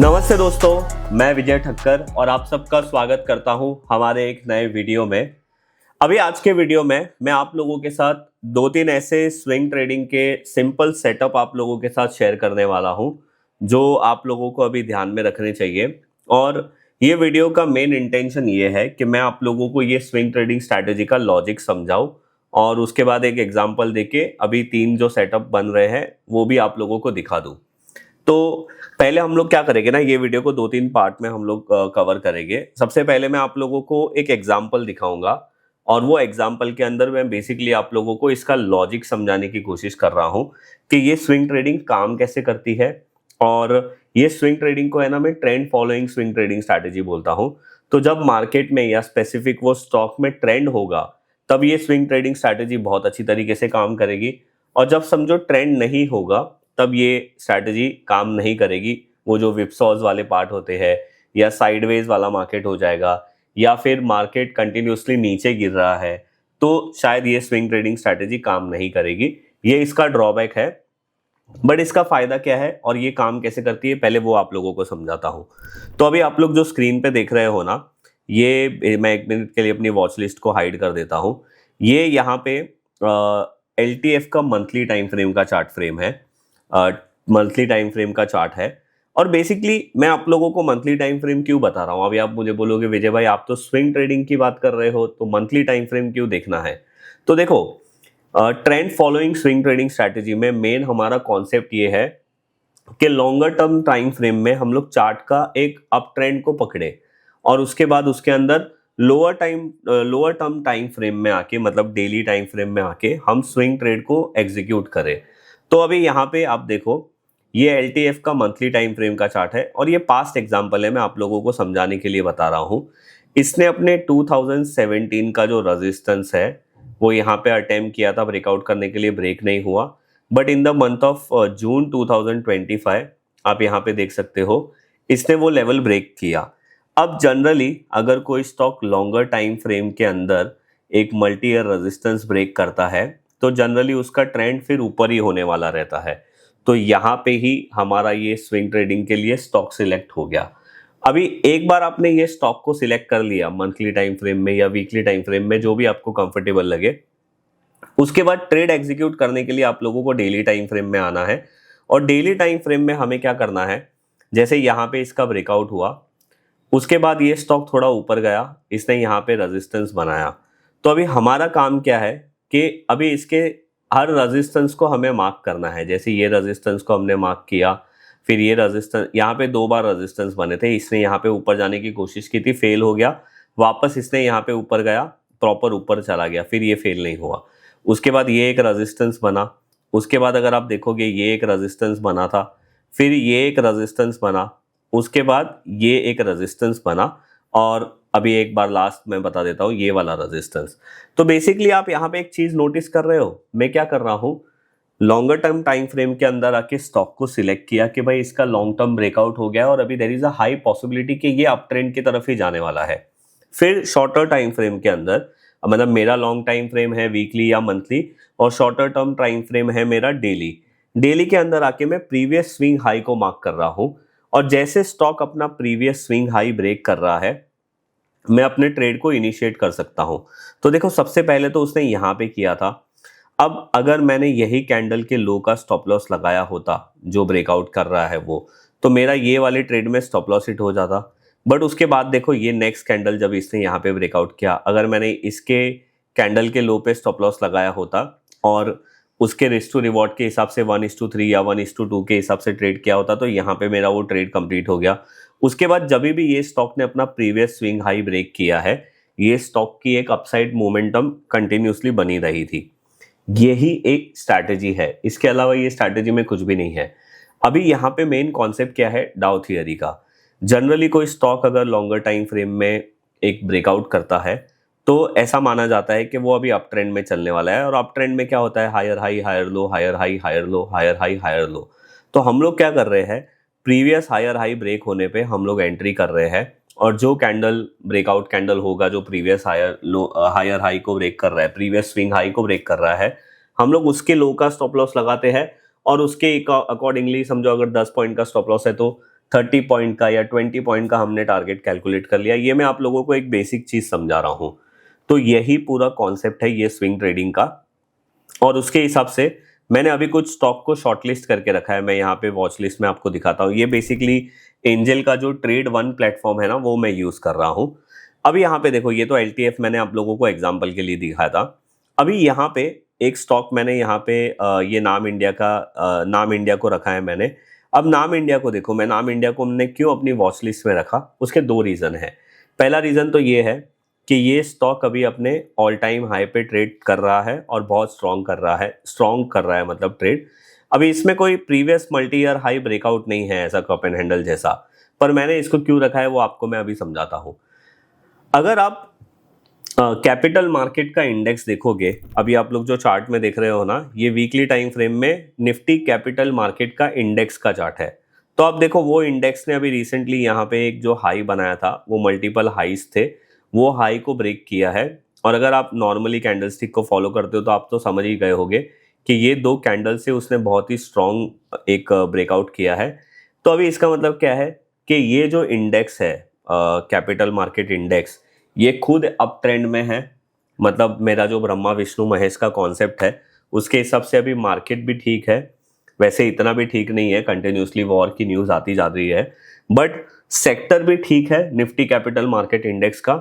नमस्ते दोस्तों, मैं विजय ठक्कर और आप सबका स्वागत करता हूं हमारे एक नए वीडियो में। अभी आज के वीडियो में मैं आप लोगों के साथ दो तीन ऐसे स्विंग ट्रेडिंग के सिंपल सेटअप आप लोगों के साथ शेयर करने वाला हूं जो आप लोगों को अभी ध्यान में रखने चाहिए। और ये वीडियो का मेन इंटेंशन ये है कि मैं आप लोगों को ये स्विंग ट्रेडिंग स्ट्रैटेजी का लॉजिक समझाऊं और उसके बाद एक एग्जाम्पल देके अभी तीन जो सेटअप बन रहे हैं वो भी आप लोगों को दिखा दूं। तो पहले हम लोग क्या करेंगे ना, ये वीडियो को दो तीन पार्ट में हम लोग कवर करेंगे। सबसे पहले मैं आप लोगों को एक एग्जाम्पल दिखाऊंगा और वो एग्जाम्पल के अंदर मैं बेसिकली आप लोगों को इसका लॉजिक समझाने की कोशिश कर रहा हूँ कि ये स्विंग ट्रेडिंग काम कैसे करती है। और ये स्विंग ट्रेडिंग को है ना मैं trend following swing trading strategy बोलता हूँ। तो जब मार्केट में या स्पेसिफिक वो स्टॉक में ट्रेंड होगा तब ये स्विंग ट्रेडिंग स्ट्रैटेजी बहुत अच्छी तरीके से काम करेगी, और जब समझो ट्रेंड नहीं होगा तब ये स्ट्रैटेजी काम नहीं करेगी। वो जो विपसॉज वाले पार्ट होते हैं या साइडवेज वाला मार्केट हो जाएगा या फिर मार्केट कंटिन्यूसली नीचे गिर रहा है तो शायद ये स्विंग ट्रेडिंग स्ट्रैटेजी काम नहीं करेगी। ये इसका ड्रॉबैक है। बट इसका फायदा क्या है और ये काम कैसे करती है पहले वो आप लोगों को समझाता हूँ। तो अभी आप लोग जो स्क्रीन पे देख रहे हो ना, ये मैं एक मिनट के लिए अपनी वॉच लिस्ट को हाइड कर देता हूँ। ये यहाँ पे LTF का मंथली टाइम फ्रेम का चार्ट फ्रेम है, मंथली टाइम फ्रेम का चार्ट है। और बेसिकली मैं आप लोगों को मंथली टाइम फ्रेम क्यों बता रहा हूँ, अभी आप मुझे बोलोगे विजय भाई आप तो स्विंग ट्रेडिंग की बात कर रहे हो तो मंथली टाइम फ्रेम क्यों देखना है। तो देखो, trend following swing trading strategy में मेन हमारा कॉन्सेप्ट ये है कि लॉन्गर टर्म टाइम फ्रेम में हम लोग चार्ट का एक अप ट्रेंड को पकड़े और उसके बाद उसके अंदर लोअर टर्म टाइम फ्रेम में आके, मतलब डेली टाइम फ्रेम में आके हम स्विंग ट्रेड को एग्जीक्यूट करें। तो अभी यहाँ पे आप देखो, ये LTF का मंथली टाइम फ्रेम का चार्ट है और ये पास्ट एग्जांपल है, मैं आप लोगों को समझाने के लिए बता रहा हूँ। इसने अपने 2017 का जो रेजिस्टेंस है वो यहाँ पे अटेम्प्ट किया था ब्रेकआउट करने के लिए, ब्रेक नहीं हुआ। But in the month of June 2025 आप यहाँ पे देख सकते हो इसने वो लेवल ब्रेक किया। अब जनरली अगर कोई स्टॉक लॉन्गर टाइम फ्रेम के अंदर एक मल्टी ईयर रेजिस्टेंस ब्रेक करता है तो जनरली उसका ट्रेंड फिर ऊपर ही होने वाला रहता है। तो यहाँ पे ही हमारा ये स्विंग ट्रेडिंग के लिए स्टॉक सिलेक्ट हो गया। अभी एक बार आपने ये स्टॉक को सिलेक्ट कर लिया मंथली टाइम फ्रेम में या वीकली टाइम फ्रेम में, जो भी आपको कंफर्टेबल लगे, उसके बाद ट्रेड एग्जीक्यूट करने के लिए आप लोगों को डेली टाइम फ्रेम में आना है। और डेली टाइम फ्रेम में हमें क्या करना है, जैसे यहाँ पे इसका ब्रेकआउट हुआ उसके बाद ये स्टॉक थोड़ा ऊपर गया, इसने यहाँ पे रेजिस्टेंस बनाया। तो अभी हमारा काम क्या है कि अभी इसके हर रेजिस्टेंस को हमें मार्क करना है। जैसे ये रेजिस्टेंस को हमने मार्क किया, फिर ये रेजिस्टेंस, यहाँ पे दो बार रेजिस्टेंस बने थे, इसने यहाँ पे ऊपर जाने की कोशिश की थी, फेल हो गया, वापस इसने यहाँ पे ऊपर गया, प्रॉपर ऊपर चला गया, फिर ये फेल नहीं हुआ। उसके बाद ये एक रेजिस्टेंस बना, उसके बाद अगर आप देखोगे ये एक रेजिस्टेंस बना था, फिर ये एक रेजिस्टेंस बना, उसके बाद ये एक रेजिस्टेंस बना, और अभी एक बार लास्ट मैं बता देता हूँ ये वाला रेजिस्टेंस। तो बेसिकली आप यहाँ पे एक चीज नोटिस कर रहे हो, मैं क्या कर रहा हूँ, लॉन्गर टर्म टाइम फ्रेम के अंदर आके स्टॉक को सिलेक्ट किया कि भाई इसका लॉन्ग टर्म ब्रेकआउट हो गया और अभी there is a high possibility कि ये अप ट्रेंड की तरफ ही जाने वाला है। फिर शॉर्टर टाइम फ्रेम के अंदर, मतलब मेरा लॉन्ग टाइम फ्रेम है वीकली या मंथली और शॉर्टर टर्म टाइम फ्रेम है मेरा डेली। डेली के अंदर आके मैं प्रीवियस स्विंग हाई को मार्क कर रहा हूँ और जैसे स्टॉक अपना प्रीवियस स्विंग हाई ब्रेक कर रहा है मैं अपने ट्रेड को इनिशिएट कर सकता हूं। तो देखो, सबसे पहले तो उसने यहां पे किया था। अब अगर मैंने यही कैंडल के लो का स्टॉप लॉस लगाया होता जो ब्रेकआउट कर रहा है वो, तो मेरा ये वाले ट्रेड में स्टॉप लॉस हिट हो जाता। बट उसके बाद देखो ये नेक्स्ट कैंडल जब इसने यहाँ पे ब्रेकआउट किया, अगर मैंने इसके कैंडल के लो पे स्टॉप लॉस लगाया होता और उसके रिस्क टू रिवॉर्ड के हिसाब से 1:3 या 1:2 के हिसाब से ट्रेड किया होता तो यहाँ पे मेरा वो ट्रेड कंप्लीट हो गया। उसके बाद जब भी ये स्टॉक ने अपना प्रीवियस स्विंग हाई ब्रेक किया है, ये स्टॉक की एक अपसाइड मोमेंटम कंटिन्यूसली बनी रही थी। यही एक स्ट्रैटेजी है, इसके अलावा ये स्ट्रैटेजी में कुछ भी नहीं है। अभी यहाँ पे मेन कॉन्सेप्ट क्या है, डाउ थियरी का। जनरली कोई स्टॉक अगर लॉन्गर टाइम फ्रेम में एक ब्रेकआउट करता है तो ऐसा माना जाता है कि वो अभी अप ट्रेंड में चलने वाला है। और अप ट्रेंड में क्या होता है, higher high higher low, higher high higher low, higher high higher low. तो हम लोग क्या कर रहे हैं, प्रीवियस हायर हाई ब्रेक होने पे हम लोग एंट्री कर रहे हैं और जो कैंडल ब्रेकआउट कैंडल होगा जो प्रीवियस हायर हाई को ब्रेक कर रहा है, प्रीवियस स्विंग हाई को ब्रेक कर रहा है, हम लोग उसके लो का स्टॉप लॉस लगाते हैं और उसके अकॉर्डिंगली समझो अगर 10 पॉइंट का स्टॉप लॉस है तो 30 पॉइंट का या 20 पॉइंट का हमने टारगेट कैलकुलेट कर लिया। ये मैं आप लोगों को एक बेसिक चीज समझा रहा हूं। तो यही पूरा कॉन्सेप्ट है ये स्विंग ट्रेडिंग का, और उसके हिसाब से मैंने अभी कुछ स्टॉक को शॉर्टलिस्ट करके रखा है। मैं यहाँ पे वॉच लिस्ट में आपको दिखाता हूँ। ये बेसिकली एंजल का जो ट्रेड वन प्लेटफॉर्म है ना, वो मैं यूज कर रहा हूँ। अभी यहाँ पे देखो, ये तो LTF मैंने आप लोगों को एग्जाम्पल के लिए दिखाया था। अभी यहाँ पे एक स्टॉक मैंने यहाँ पे ये नाम इंडिया का नाम इंडिया को रखा है मैंने। अब नाम इंडिया को देखो, मैं नाम इंडिया को हमने क्यों अपनी वॉच लिस्ट में रखा, उसके दो रीजन है। पहला रीजन तो ये है कि ये स्टॉक अभी अपने ऑल टाइम हाई पे ट्रेड कर रहा है और बहुत स्ट्रॉन्ग कर रहा है मतलब ट्रेड। अभी इसमें कोई previous multi year high breakout नहीं है ऐसा कप एंड हैंडल जैसा, पर मैंने इसको क्यों रखा है वो आपको मैं अभी समझाता हूं। अगर आप कैपिटल मार्केट का इंडेक्स देखोगे, अभी आप लोग जो चार्ट में देख रहे हो ना, ये वीकली टाइम फ्रेम में निफ्टी कैपिटल मार्केट का इंडेक्स का चार्ट है। तो आप देखो, वो इंडेक्स ने अभी रिसेंटली यहाँ पे एक जो हाई बनाया था, वो मल्टीपल हाईज थे, वो हाई को ब्रेक किया है। और अगर आप नॉर्मली कैंडलस्टिक को फॉलो करते हो तो आप तो समझ ही गए होगे कि ये दो कैंडल से उसने बहुत ही स्ट्रॉन्ग एक ब्रेकआउट किया है। तो अभी इसका मतलब क्या है कि ये जो इंडेक्स है कैपिटल मार्केट इंडेक्स, ये खुद अप ट्रेंड में है। मतलब मेरा जो ब्रह्मा विष्णु महेश का कॉन्सेप्ट है उसके हिसाब से अभी मार्केट भी ठीक है। वैसे इतना भी ठीक नहीं है, कंटिन्यूसली वॉर की न्यूज़ आती जा रही है, बट सेक्टर भी ठीक है निफ्टी कैपिटल मार्केट इंडेक्स का।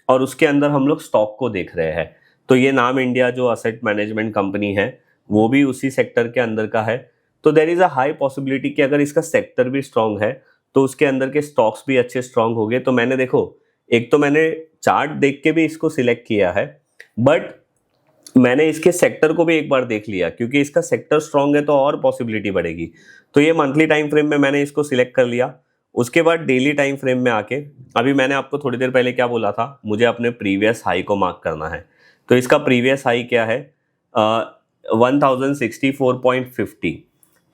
और उसके अंदर हम लोग स्टॉक को देख रहे हैं, तो ये नाम इंडिया जो असेट मैनेजमेंट कंपनी है वो भी उसी सेक्टर के अंदर का है। तो there is a high possibility कि अगर इसका सेक्टर भी स्ट्रांग है तो उसके अंदर के स्टॉक्स भी अच्छे स्ट्रांग हो गए। तो मैंने देखो, एक तो मैंने चार्ट देख के भी इसको सिलेक्ट किया है, बट मैंने इसके सेक्टर को भी एक बार देख लिया, क्योंकि इसका सेक्टर स्ट्रांग है तो और पॉसिबिलिटी बढ़ेगी। तो ये मंथली टाइम फ्रेम में मैंने इसको सिलेक्ट कर लिया। उसके बाद डेली टाइम फ्रेम में आके, अभी मैंने आपको थोड़ी देर पहले क्या बोला था, मुझे अपने प्रीवियस हाई को मार्क करना है। तो इसका प्रीवियस हाई क्या है, 1064.50।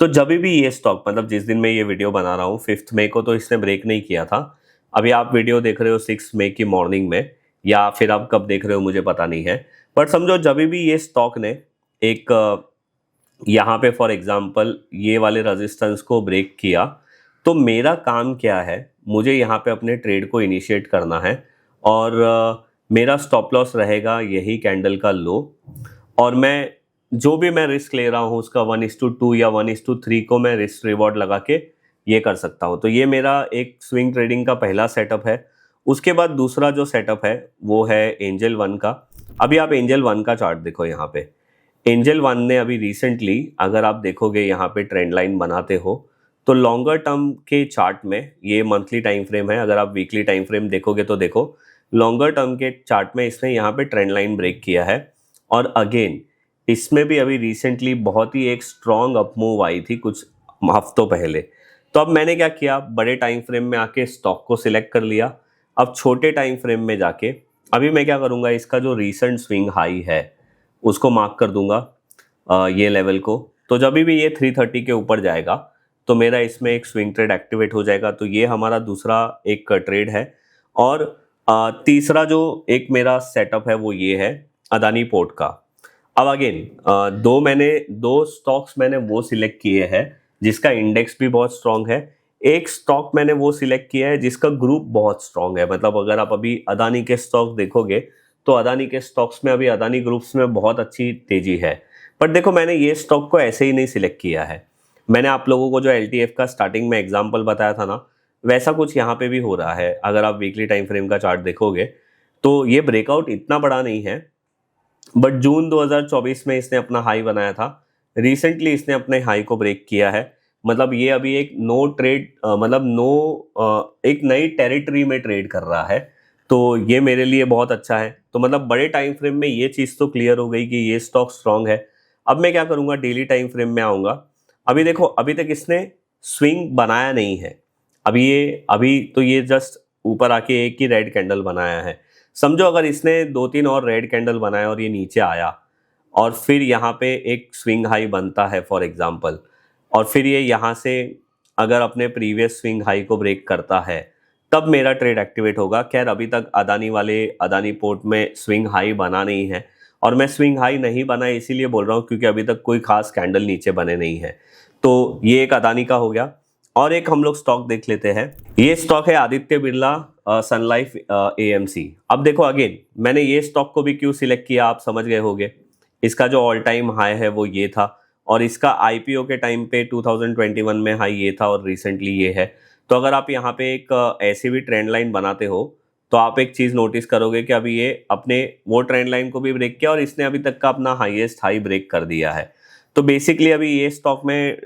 तो जब भी ये स्टॉक, मतलब जिस दिन मैं ये वीडियो बना रहा हूँ 5 मई को, तो इसने ब्रेक नहीं किया था। अभी आप वीडियो देख रहे हो 6 मई की मॉर्निंग में, या फिर आप कब देख रहे हो मुझे पता नहीं है, बट समझो जब भी ये स्टॉक ने एक यहाँ पे फॉर एग्जांपल ये वाले रेजिस्टेंस को ब्रेक किया, तो मेरा काम क्या है, मुझे यहाँ पे अपने ट्रेड को इनिशिएट करना है। और मेरा स्टॉप लॉस रहेगा यही कैंडल का लो, और मैं जो भी मैं रिस्क ले रहा हूँ उसका 1:2 या 1:3 को मैं रिस्क रिवॉर्ड लगा के ये कर सकता हूँ। तो ये मेरा एक स्विंग ट्रेडिंग का पहला सेटअप है। उसके बाद दूसरा जो सेटअप है वो है एंजल वन का। अभी आप एंजल वन का चार्ट देखो, यहाँ पे एंजल वन ने अभी रिसेंटली, अगर आप देखोगे यहाँ पे ट्रेंड लाइन बनाते हो, तो लॉन्गर टर्म के चार्ट में, ये मंथली टाइम फ्रेम है, अगर आप वीकली टाइम फ्रेम देखोगे तो देखो लॉन्गर टर्म के चार्ट में इसने यहाँ पे ट्रेंड लाइन ब्रेक किया है। और अगेन इसमें भी अभी रिसेंटली बहुत ही एक स्ट्रॉन्ग अपमूव आई थी कुछ हफ्तों पहले। तो अब मैंने क्या किया, बड़े टाइम फ्रेम में आके स्टॉक को सिलेक्ट कर लिया। अब छोटे टाइम फ्रेम में जाके अभी मैं क्या करूँगा, इसका जो रिसेंट स्विंग हाई है उसको मार्क कर दूंगा ये लेवल को। तो जब भी ये 330 के ऊपर जाएगा तो मेरा इसमें एक स्विंग ट्रेड एक्टिवेट हो जाएगा। तो ये हमारा दूसरा एक ट्रेड है। और तीसरा जो एक मेरा सेटअप है वो ये है अदानी पोर्ट का। अब अगेन दो स्टॉक्स मैंने वो सिलेक्ट किए हैं जिसका इंडेक्स भी बहुत स्ट्रांग है। एक स्टॉक मैंने वो सिलेक्ट किया है जिसका ग्रुप बहुत स्ट्रांग है। मतलब अगर आप अभी अदानी के स्टॉक देखोगे तो अदानी के स्टॉक्स में अभी अदानी ग्रुप्स में बहुत अच्छी तेजी है। पर देखो, मैंने ये स्टॉक को ऐसे ही नहीं सिलेक्ट किया है। मैंने आप लोगों को जो LTF का स्टार्टिंग में एग्जाम्पल बताया था ना, वैसा कुछ यहाँ पे भी हो रहा है। अगर आप वीकली टाइम फ्रेम का चार्ट देखोगे तो ये ब्रेकआउट इतना बड़ा नहीं है, बट जून 2024 में इसने अपना हाई बनाया था। रिसेंटली इसने अपने हाई को ब्रेक किया है। मतलब ये अभी एक एक नई टेरिटरी में ट्रेड कर रहा है। तो ये मेरे लिए बहुत अच्छा है। तो मतलब बड़े टाइम फ्रेम में ये चीज़ तो क्लियर हो गई कि ये स्टॉक स्ट्रांग है। अब मैं क्या करूँगा, डेली टाइम फ्रेम में आऊँगा। अभी देखो, अभी तक इसने स्विंग बनाया नहीं है। अभी तो ये जस्ट ऊपर आके एक ही रेड कैंडल बनाया है। समझो अगर इसने 2-3 और रेड कैंडल बनाया और ये नीचे आया और फिर यहाँ पे एक स्विंग हाई बनता है फॉर एग्जांपल, और फिर ये यहाँ से अगर अपने प्रीवियस स्विंग हाई को ब्रेक करता है, तब मेरा ट्रेड एक्टिवेट होगा। खैर अभी तक अदानी पोर्ट में स्विंग हाई बना नहीं है, और मैं स्विंग हाई नहीं बना इसीलिए बोल रहा हूँ क्योंकि अभी तक कोई खास कैंडल नीचे बने नहीं है। तो ये एक अदानी का हो गया। और एक हम लोग स्टॉक देख लेते हैं। ये स्टॉक है आदित्य बिरला सन लाइफ AMC। अब देखो अगेन मैंने ये स्टॉक को भी क्यों सिलेक्ट किया आप समझ गए होंगे। इसका जो ऑल टाइम हाई है वो ये था और इसका IPO के टाइम पे 2021 में हाई ये था और रिसेंटली ये है। तो अगर आप यहाँ पे एक ऐसी भी ट्रेंड लाइन बनाते हो तो आप एक चीज नोटिस करोगे कि अभी ये अपने वो ट्रेंड लाइन को भी ब्रेक किया और इसने अभी तक का अपना हाईएस्ट हाई ब्रेक कर दिया है। तो बेसिकली अभी ये स्टॉक में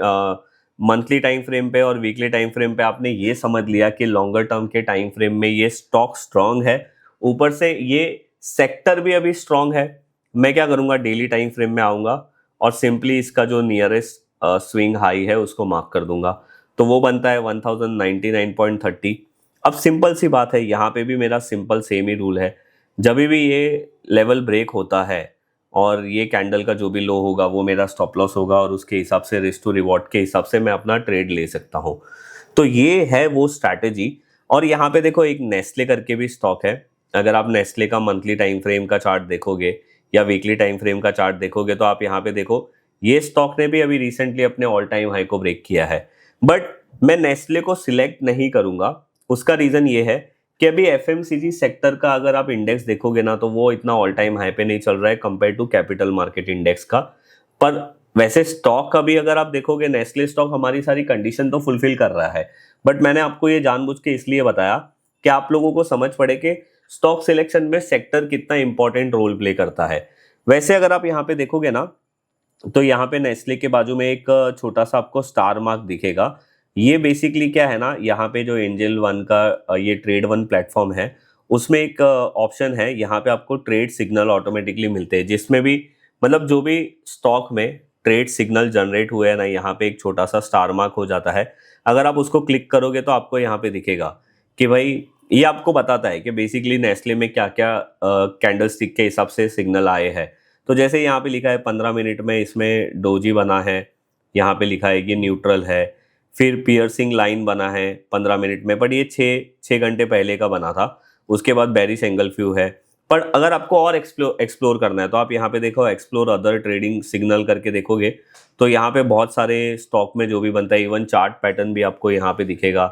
मंथली टाइम फ्रेम पे और वीकली टाइम फ्रेम पे आपने ये समझ लिया कि लॉन्गर टर्म के टाइम फ्रेम में ये स्टॉक स्ट्रांग है, ऊपर से ये सेक्टर भी अभी स्ट्रांग है। मैं क्या करूंगा, डेली टाइम फ्रेम में आऊंगा और सिंपली इसका जो नियरेस्ट स्विंग हाई है उसको मार्क कर दूंगा, तो वो बनता है 1099.30। अब सिंपल सी बात है, यहाँ पे भी मेरा सिंपल सेम ही रूल है, जब भी ये लेवल ब्रेक होता है और ये कैंडल का जो भी लो होगा वो मेरा स्टॉप लॉस होगा और उसके हिसाब से रिस्क टू रिवॉर्ड के हिसाब से मैं अपना ट्रेड ले सकता हूँ। तो ये है वो स्ट्रैटेजी। और यहाँ पे देखो एक नेस्ले करके भी स्टॉक है, अगर आप नेस्ले का मंथली टाइम फ्रेम का चार्ट देखोगे या वीकली टाइम फ्रेम का चार्ट देखोगे तो आप यहाँ पे देखो ये स्टॉक ने भी अभी रिसेंटली अपने ऑल टाइम हाई को ब्रेक किया है। बट मैं नेस्ले को सिलेक्ट नहीं करूंगा, उसका रीजन ये है कि अभी FMCG सेक्टर का अगर आप इंडेक्स देखोगे ना तो वो इतना ऑल टाइम हाई पे नहीं चल रहा है compare to capital market index का। पर वैसे स्टॉक का भी अगर आप देखोगे, नेस्ले स्टॉक हमारी सारी कंडीशन तो फुलफिल कर रहा है, बट मैंने आपको ये जानबूझ के इसलिए बताया कि आप लोगों को समझ पड़े कि स्टॉक सिलेक्शन में सेक्टर कितना इंपॉर्टेंट रोल प्ले करता है। वैसे अगर आप यहाँ पे देखोगे ना तो यहाँ पे नेस्ले के बाजू में एक छोटा सा आपको स्टार मार्क दिखेगा। ये बेसिकली क्या है ना, यहाँ पे जो एंजल वन का ये ट्रेड वन प्लेटफॉर्म है उसमें एक ऑप्शन है, यहाँ पे आपको ट्रेड सिग्नल ऑटोमेटिकली मिलते हैं, जिसमें भी मतलब जो भी स्टॉक में ट्रेड सिग्नल जनरेट हुए हैं ना, यहाँ पे एक छोटा सा स्टार मार्क हो जाता है। अगर आप उसको क्लिक करोगे तो आपको यहाँ पे दिखेगा कि भाई ये आपको बताता है कि बेसिकली नेस्ले में क्या क्या कैंडल स्टिक के हिसाब से सिग्नल आए हैं। तो जैसे यहाँ पे लिखा है 15 मिनट में इसमें डोजी बना है, यहाँ पे लिखा है कि न्यूट्रल है, फिर पियर्सिंग लाइन बना है 15 मिनट में, बट ये 6 घंटे पहले का बना था। उसके बाद बेरिश एंगल फ्यू है। पर अगर आपको और एक्सप्लोर करना है तो आप यहाँ पे देखो एक्सप्लोर अदर ट्रेडिंग सिग्नल करके देखोगे तो यहाँ पे बहुत सारे स्टॉक में जो भी बनता है, इवन चार्ट पैटर्न भी आपको यहाँ पे दिखेगा।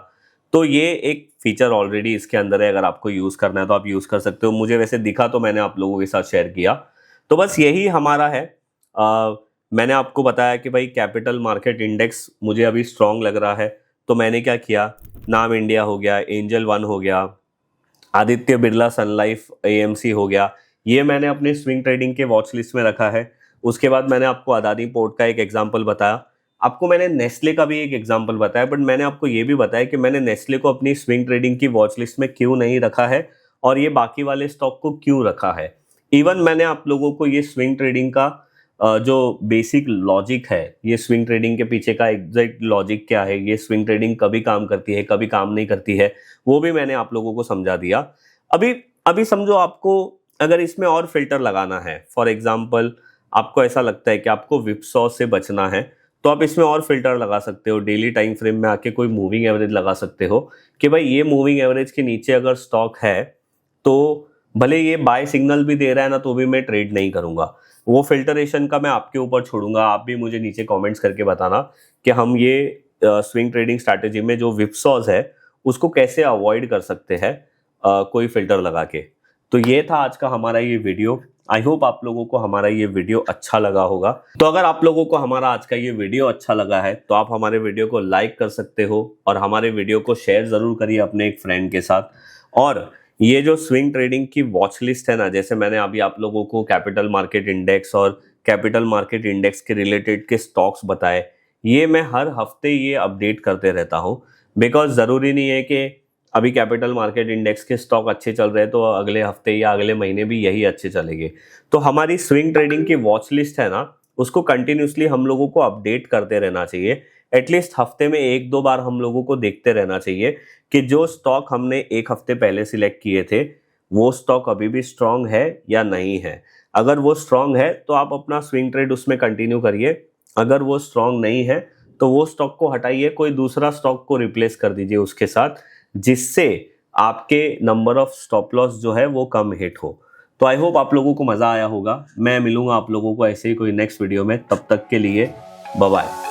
तो ये एक फीचर ऑलरेडी इसके अंदर है, अगर आपको यूज़ करना है तो आप यूज़ कर सकते हो। मुझे वैसे दिखा तो मैंने आप लोगों के साथ शेयर किया। तो बस यही हमारा है। मैंने आपको बताया कि भाई कैपिटल मार्केट इंडेक्स मुझे अभी स्ट्रांग लग रहा है, तो मैंने क्या किया, नाम इंडिया हो गया, एंजल वन हो गया, आदित्य बिरला सन लाइफ AMC हो गया, ये मैंने अपने स्विंग ट्रेडिंग के वॉच लिस्ट में रखा है। उसके बाद मैंने आपको अदानी पोर्ट का एक एग्जांपल बताया, आपको मैंने नेस्ले का भी एक एग्जांपल बताया, बट मैंने आपको ये भी बताया कि मैंने नेस्ले को अपनी स्विंग ट्रेडिंग की वॉच लिस्ट में क्यों नहीं रखा है और ये बाकी वाले स्टॉक को क्यों रखा है। इवन मैंने आप लोगों को ये स्विंग ट्रेडिंग का जो बेसिक लॉजिक है, ये स्विंग ट्रेडिंग के पीछे का एग्जैक्ट लॉजिक क्या है, ये स्विंग ट्रेडिंग कभी काम करती है कभी काम नहीं करती है, वो भी मैंने आप लोगों को समझा दिया। अभी समझो आपको अगर इसमें और फिल्टर लगाना है, फॉर एग्जांपल आपको ऐसा लगता है कि आपको विपसॉ से बचना है, तो आप इसमें और फिल्टर लगा सकते हो। डेली टाइम फ्रेम में आके कोई मूविंग एवरेज लगा सकते हो कि भाई ये मूविंग एवरेज के नीचे अगर स्टॉक है तो भले ये बाय सिग्नल भी दे रहा है ना तो भी मैं ट्रेड नहीं करूंगा। वो फिल्टरेशन का मैं आपके ऊपर छोड़ूंगा, आप भी मुझे नीचे कमेंट्स करके बताना कि हम ये स्विंग ट्रेडिंग स्ट्रैटेजी में जो विपसॉज है उसको कैसे अवॉइड कर सकते हैं कोई फिल्टर लगा के। तो ये था आज का हमारा ये वीडियो। आई होप आप लोगों को हमारा ये वीडियो अच्छा लगा होगा। तो अगर आप लोगों को हमारा आज का ये वीडियो अच्छा लगा है तो आप हमारे वीडियो को लाइक कर सकते हो और हमारे वीडियो को शेयर जरूर करिए अपने एक फ्रेंड के साथ। और ये जो स्विंग ट्रेडिंग की वॉच लिस्ट है ना, जैसे मैंने अभी आप लोगों को कैपिटल मार्केट इंडेक्स और कैपिटल मार्केट इंडेक्स के रिलेटेड के स्टॉक्स बताए, ये मैं हर हफ्ते ये अपडेट करते रहता हूँ। बिकॉज ज़रूरी नहीं है कि अभी कैपिटल मार्केट इंडेक्स के स्टॉक अच्छे चल रहे हैं तो अगले हफ्ते या अगले महीने भी यही अच्छे चलेंगे। तो हमारी स्विंग ट्रेडिंग की वॉच लिस्ट है ना, उसको कंटिन्यूसली हम लोगों को अपडेट करते रहना चाहिए। एटलीस्ट हफ्ते में 1-2 बार हम लोगों को देखते रहना चाहिए कि जो स्टॉक हमने एक हफ्ते पहले सिलेक्ट किए थे वो स्टॉक अभी भी स्ट्रांग है या नहीं है। अगर वो स्ट्रांग है तो आप अपना स्विंग ट्रेड उसमें कंटिन्यू करिए, अगर वो स्ट्रांग नहीं है तो वो स्टॉक को हटाइए, कोई दूसरा स्टॉक को रिप्लेस कर दीजिए उसके साथ, जिससे आपके नंबर ऑफ स्टॉप लॉस जो है वो कम हिट हो। तो आई होप आप लोगों को मज़ा आया होगा। मैं मिलूंगा आप लोगों को ऐसे ही कोई नेक्स्ट वीडियो में, तब तक के लिए बाय बाय।